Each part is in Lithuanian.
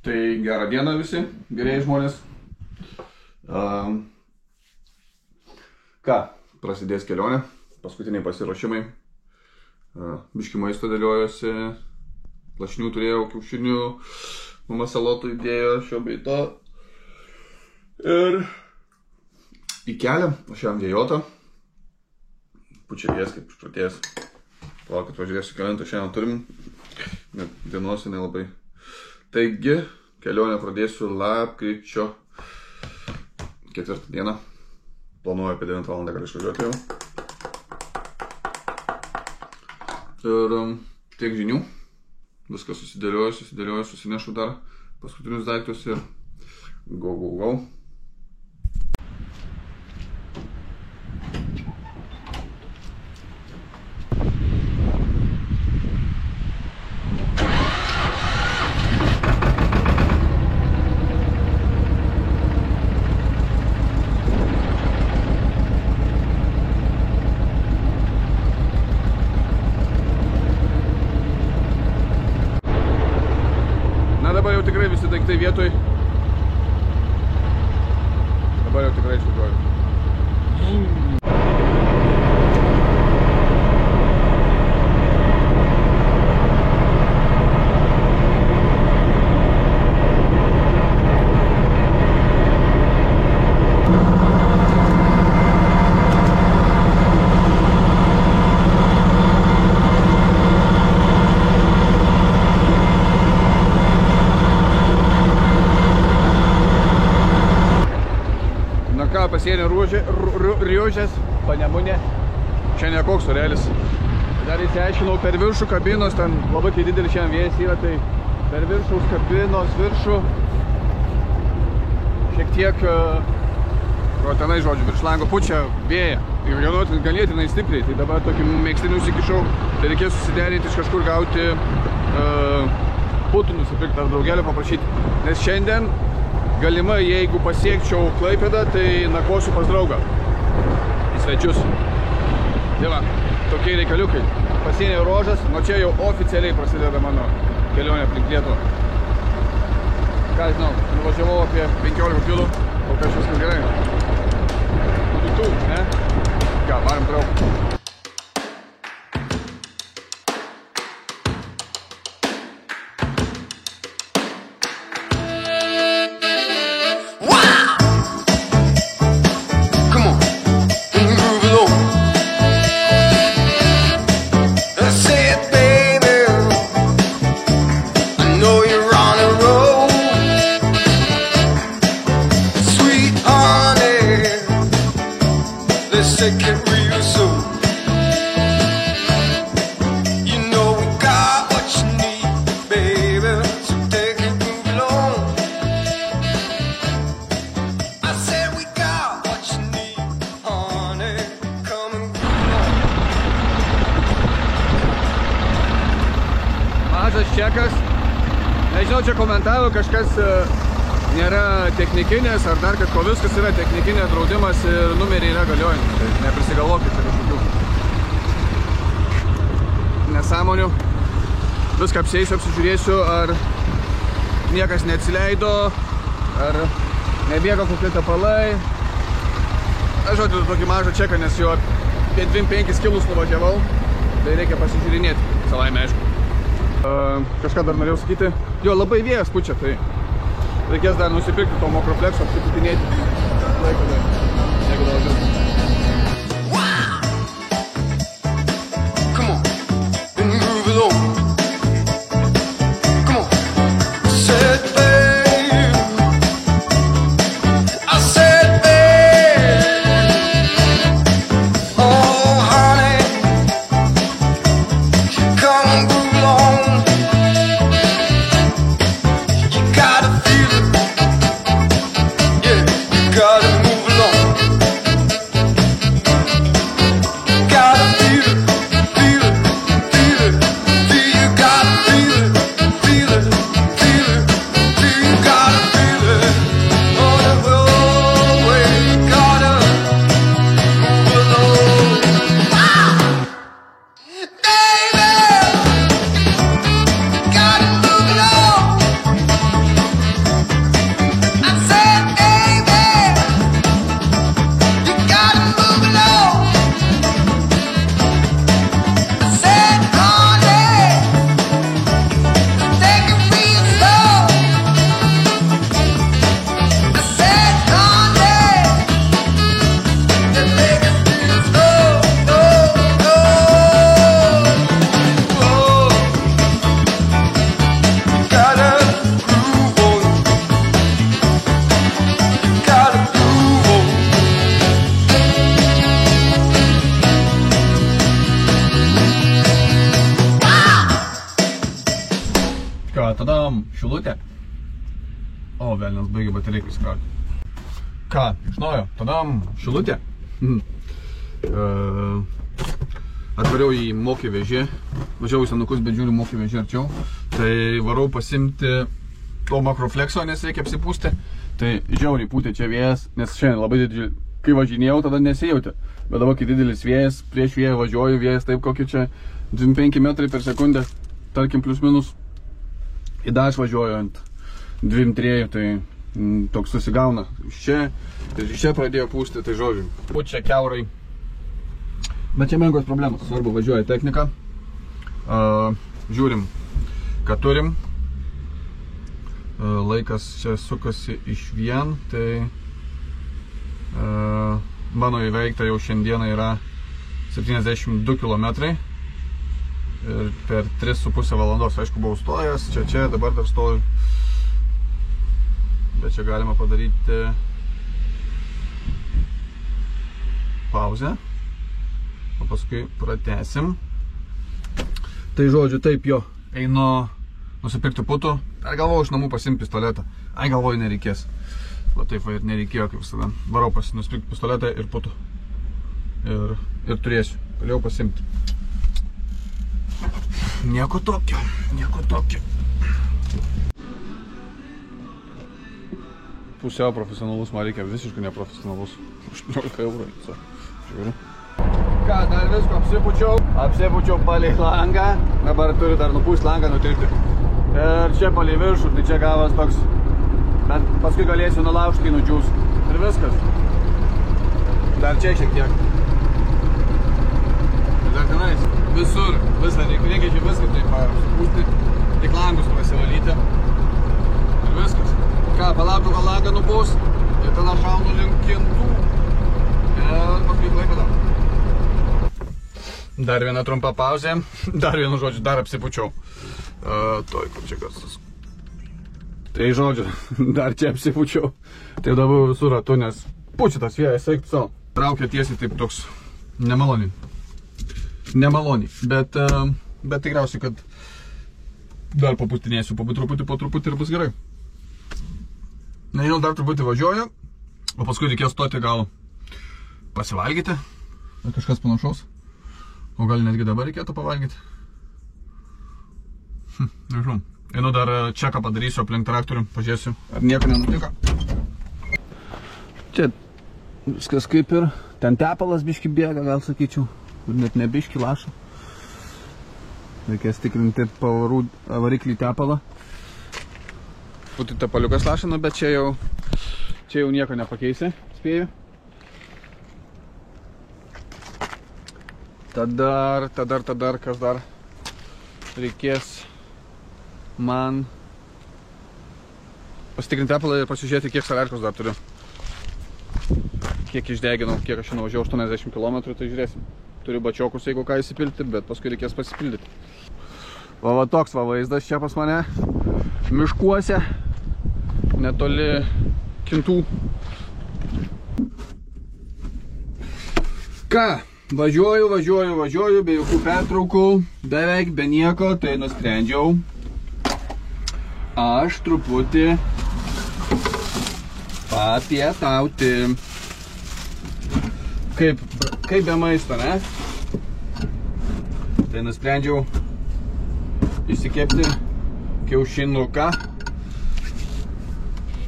Tai gerą dieną visi, gerieji žmonės. Ką, prasidės kelionė, paskutiniai pasiruošimai. Biški maisto dėliojosi, lašinių turėjau, kiaušinių, mama salotų įdėjo, šio bei to. Ir į kelią, aš jam dėjotą. Pučia vės kaip išpratėjęs. Palaukit, pažiūrėsiu kelintą šiandien turim, net dienos nelabai. Taigi, kelionę pradėsiu lapkričio 4 dieną. Planuoju apie 9 valandą gal išvažiuoti jau. Ir tiek žinių. Viskas susidėlioju, susinešu dar paskutinius daiktus ir go. Dabar jau tikrai visi daiktai vietoj. Dabar jau tikrai išvažiuoju. Pasienio Riožės, Panemunė. Čia ne koks orelis. Dar įsiaiškinau per viršų kabinos, ten labai kai didelis šiandien vėjas yra, tai per viršaus kabinos viršų šiek tiek tenai, žodžiu, virš lango pučia vėją. Ir ganėtinai stipriai, tai dabar tokį mėgstinį užsikišau, tai reikės susiderinti iš kažkur gauti putų nusipirkti ar draugelio paprašyti. Nes šiandien galimai, jeigu pasiekčiau Klaipėdą, tai nakvosiu pas draugą į svečius. Tai va, tokie reikaliukai. Pasienio ruožas, nuo čia jau oficialiai prasideda mano kelionė aplink Lietuvą. Ką žinau, nuvažiavau apie 15 kilų, kol kas viskas gerai. Tu, ne? Ką, varom toliau. Take it real soon. You know we got what you need, baby. So take it, move along. I said we got what you need, honey. Come and move along. Mažas čekas. Nežinau, čia komentavo kažkas nėra technikinės ar dar kažko, viskas yra technikinė, draudimas ir numeriai yra galiojami, tai neprisigalvokit čia kažkokių nesąmonių. Viską apsieisiu, apsižiūrėsiu, ar niekas neatsileido, ar nebėga kokie tepalai. Aš žodžiu tokį mažą čeką, nes jau apie 25 kilus nuvažiavau, tai reikia pasižiūrinėti, savaime aišku. Kažką dar norėjau sakyti, jo labai vėjas pučia, tai reikės dar nusipirkti to mokroflekso, apsiputinėti Klaipėdai, jeigu daugiau. Gotta move along. O, velnias, baigė bateriją įsikrauti. Ką, iš naujo, tadam, šilutė. Atvariau į mokį vežį. Važiavau į senukus, bet žiūriu mokį vežį arčiau. Tai varau pasimti to makroflexo, nes reikia apsipūsti. Tai žiauriai pūtė čia vėjas, nes šiandien labai didelį, kai važinėjau, tada nesijautė. Bet dabar, kai didelis vėjas, prieš vėją važiuoju, vėjas taip kokį čia 25 metrai per sekundę, tarkim plius minus. Į aš važiuoju ant 2-3, tai toks susigauna iš čia. Ir iš čia pradėjo pūsti, tai žodžiu, pučia kiaurai. Bet čia menkos problemos, svarbu, važiuoja technika. Žiūrim, ką turim. Laikas čia sukasi iš vien, tai mano įveikta jau šiandieną yra 72 km. Ir per 3,5 valandos, aišku, buvau stojęs, čia, dabar dar stoju. Bet čia galima padaryti pauzę, o paskui pratęsim. Tai žodžiu, taip jo, einu nusipirkti putų. Ar galvoju iš namų pasimti pistoletą? Ai, galvoju, nereikės. Va taip va ir nereikėjo, kaip visada. Varau nusipirkti pistoletą ir putų. Ir turėsiu. Galėjau pasimti. Nieko tokio, nieko tokio. Pusiau profesionalus, man reikia visiškai neprofesionalus. 18 eurų. Žiūriu. Ką, dar visko apsipučiau palei langą. Dabar turiu dar nupūsti langą, nutirti. Ir čia palei viršų, tai čia gavas toks. Bet paskui galėsiu nulaužti, kai nudžiūs. Ir viskas. Dar čia šiek tiek. Ir dar tenais. Visur, visą reikia čia viską taip apsipūsti. Tik langus prasivalyti. Ir viskas. Ką, palaukiu, gal langą nupūs. Ir tada šaunu link kintų. Ir paskui Klaipėdą. Dar viena trumpa pauzė. Dar vienu žodžiu, dar apsipučiau. Toj, kaip čia garsas. Tai žodžiu, dar čia apsipučiau. Tai dabar visur ratu, nes pučitas vėjas, eik savo. Traukia tiesiai taip toks nemaloniai. Nemaloniai, bet tikriausiai, kad dar papūstinėsiu po truputį ir bus gerai. Nežinau, dar truputį važiuoju, o paskui reikės stoti gal pasivalgyti. Ar kažkas panašaus. O gal netgi dabar reikėtų pavalgyti. Nežinau. Einu dar čeką padarysiu aplink traktorių, pažiūrėsiu, ar nieko nenutiko. Čia viskas kaip ir, ten tepalas biški bėga, gal sakyčiau, ir net ne biški laša. Reikės tikrinti variklį tepalą. Būtų tepaliukas laša, nu, bet čia jau nieko nepakeisi, spėju. Tada, kas dar reikės man pasitikrinti tepalą ir pasižiūrėti, kiek saliarkos dar turiu. Kiek išdeginau, kiek aš nuvažiavau 80 km, tai žiūrėsim. Turiu bačiokus, jeigu ką įsipilti, bet paskui reikės pasipildyti. Va toks va vaizdas čia pas mane, miškuose, netoli kintų. Ką? Važiuoju, be jokių pertraukų, beveik be nieko, tai nusprendžiau aš truputį papietauti. Kaip be maisto, ne? Tai nusprendžiau išsikepti kiaušinuką.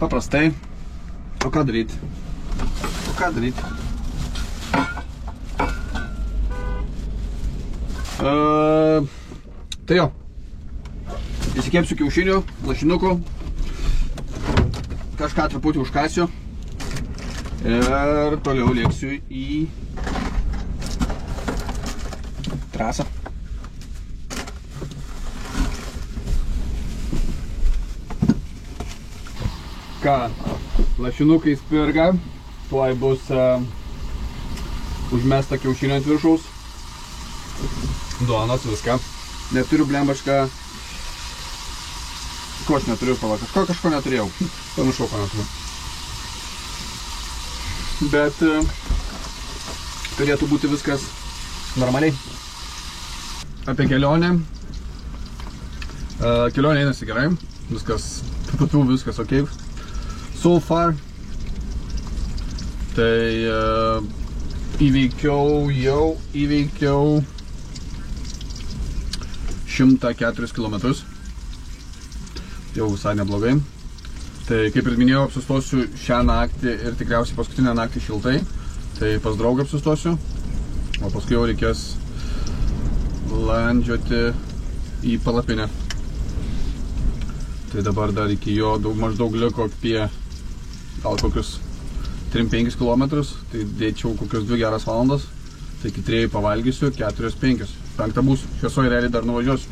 Paprastai. O ką daryti? Tai jo, įsikepsiu kiaušinių, lašinukų, kažką truputį užkasiu ir toliau lėksiu į trasą. Ką, lašinukai spirga, tuoj bus užmesta kiaušinio ant viršaus. Duonos, viską. Neturiu blembašką. Ko aš neturiu, pala, kažko neturėjau. Pamiršau, ko neturiu. Bet turėtų būti viskas normaliai. Apie kelionę. Kelionė einasi gerai. Viskas ok. So far, tai įveikiau 104 km. Jau visai neblogai. Tai kaip ir minėjau, apsistosiu šią naktį ir tikriausiai paskutinę naktį šiltai. Tai pas draugą apsistosiu, o paskui jau reikės landžioti į palapinę. Tai dabar dar iki jo maždaug liko apie gal kokius 3-5 km, tai dėčiau kokius 2 geras valandas, tai iki 3 pavalgysiu, 4-5, 5 būsiu, šviesoje realiai dar nuvažiuosiu,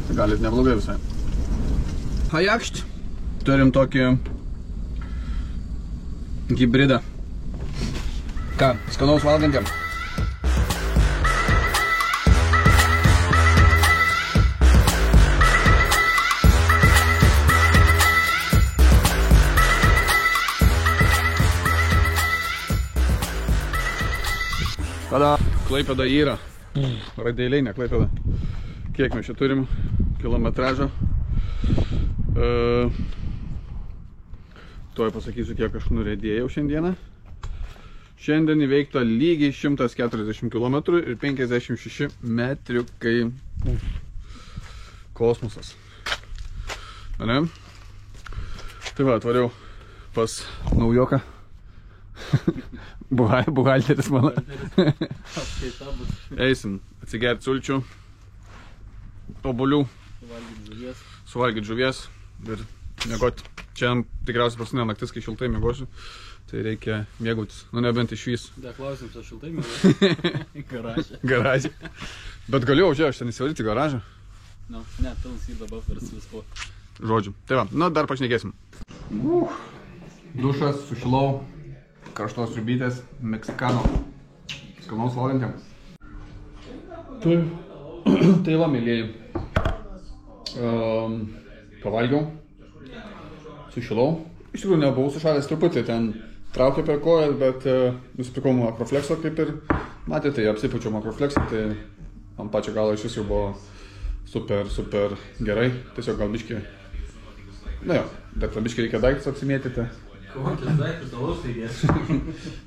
tai gali neblogai visai. Hajakšt, turim tokį hibridą. Ką, skanaus valgantiem? Tada Klaipėda yra. Radėliai, ne Klaipėda. Kiek mes čia turim kilometražą. Tuoj pasakysiu, kiek aš nuriedėjau šiandieną. Šiandien įveikta lygiai 140 km ir 56 metriukai. Kosmosas. Ane? Tai va, atvariau pas naujoką. Buhalteris mano. Eisim atsigerti sulčių, obuolių, suvalgyti žuvies ir miegoti. Čia tikriausiai paskutinė naktis, kai šiltai miegosiu, tai reikia mėgautis. Nu nebent išvys. Dar klausim, čia šiltai miegoti. Garažė. Garažė. Bet galiu, aš ten įsivaryti garažą. Nu, ne, pilnas į dabar vers visko. Žodžiu. Tai va, nu dar pašnekėsim. Dušas, sušilau. Karštos sriubytės, meksikano, skanaus valgantiem. Tai va, mėlėjai, pavalgiau, sušilau. Iš tikrųjų nebuvau sušalęs truputį, ten traukė per kojas, bet nusipirkau makroflexo kaip ir matėte, apsipučiau makroflexą, tai ant pačio galo iš vis jau buvo super gerai, tiesiog gal biškį, na jo, dar biškį reikia daiktus apsimėtyti. Kokius daiktus alaus įdės?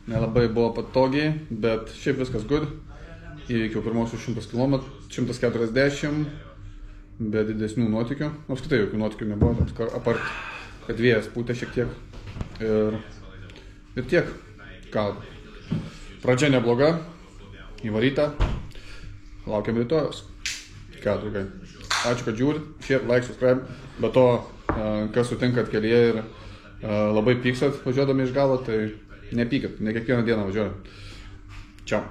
Nelabai buvo patogiai, bet šiaip viskas good. Įveikiau pirmosius 100 km, 140, be didesnių nuotykių. Apskritai jokių nuotykių nebuvo, apart, kad vėjas pūtė šiek tiek. Ir tiek. Ką, pradžia nebloga, įvaryta. Laukiam rytojos. Ką, draugai. Ačiū, kad žiūrit. Share, like, subscribe. Be to, kas sutinkat kelyje ir labai pyksat važiuodami iš galo, tai nepykit, ne kiekvieną dieną važiuojam. Čiau.